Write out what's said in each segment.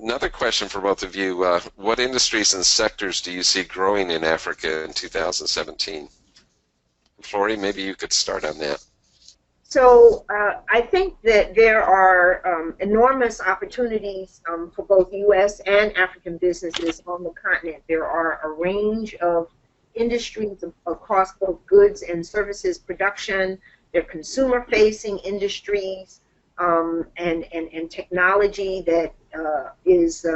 Another question for both of you. What industries and sectors do you see growing in Africa in 2017? Flori, maybe you could start on that. So I think that there are enormous opportunities for both U.S. and African businesses on the continent. There are a range of industries across both goods and services production. There are consumer-facing industries and technology that is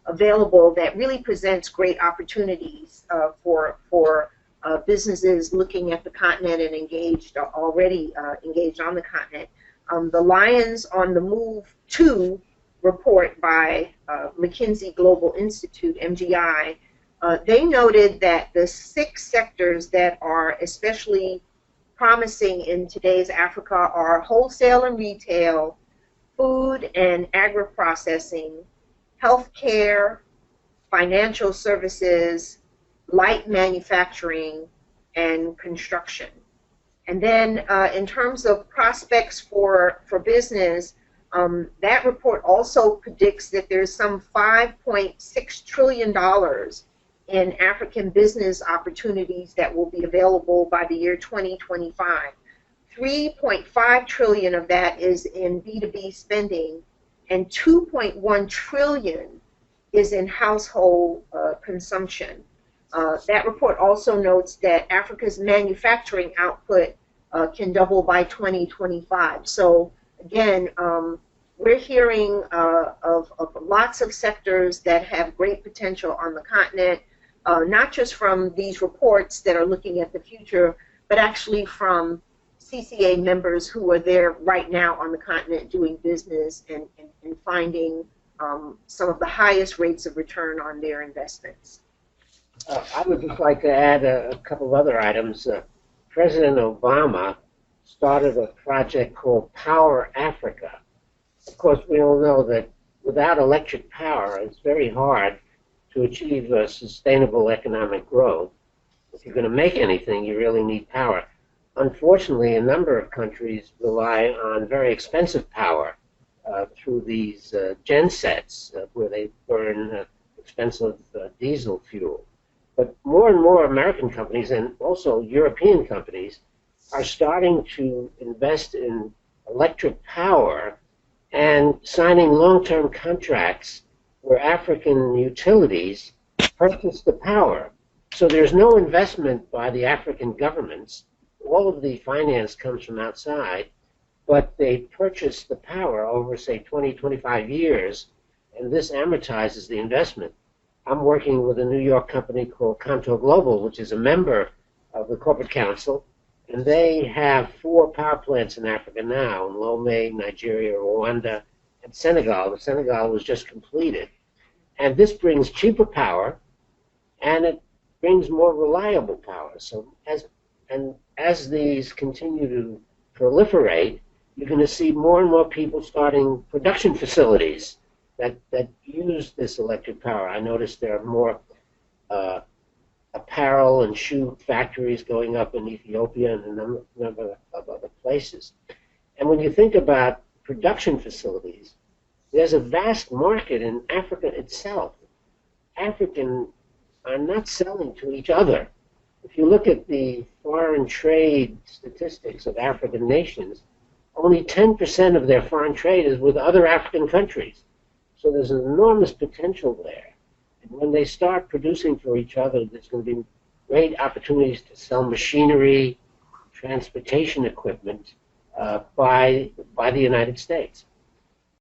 available that really presents great opportunities for businesses looking at the continent and already engaged on the continent. The Lions on the Move 2 report by McKinsey Global Institute, MGI, they noted that the 6 sectors that are especially promising in today's Africa are wholesale and retail, food and agri-processing, healthcare, financial services, light manufacturing, and construction. And then in terms of prospects for business, that report also predicts that there's some $5.6 trillion in African business opportunities that will be available by the year 2025. 3.5 trillion of that is in B2B spending, and 2.1 trillion is in household consumption. That report also notes that Africa's manufacturing output can double by 2025. So again, we're hearing of lots of sectors that have great potential on the continent, not just from these reports that are looking at the future, but actually from CCA members who are there right now on the continent doing business and finding some of the highest rates of return on their investments. I would just like to add a couple of other items. President Obama started a project called Power Africa. Of course, we all know that without electric power, it's very hard to achieve sustainable economic growth. If you're going to make anything, you really need power. Unfortunately, a number of countries rely on very expensive power through these gensets where they burn expensive diesel fuel. But more and more American companies and also European companies are starting to invest in electric power and signing long-term contracts where African utilities purchase the power. So there's no investment by the African governments. All of the finance comes from outside, but they purchase the power over, say, 20, 25 years, and this amortizes the investment. I'm working with a New York company called Contour Global, which is a member of the Corporate Council, and they have 4 power plants in Africa now, in Lomé, Nigeria, Rwanda, and Senegal. Senegal was just completed. And this brings cheaper power, and it brings more reliable power. So as these continue to proliferate, you're going to see more and more people starting production facilities that use this electric power. I noticed there are more apparel and shoe factories going up in Ethiopia and a number of other places. And when you think about production facilities, there's a vast market in Africa itself. Africans are not selling to each other. If you look at the foreign trade statistics of African nations, only 10% of their foreign trade is with other African countries. So there's an enormous potential there. And when they start producing for each other, there's going to be great opportunities to sell machinery, transportation equipment by the United States.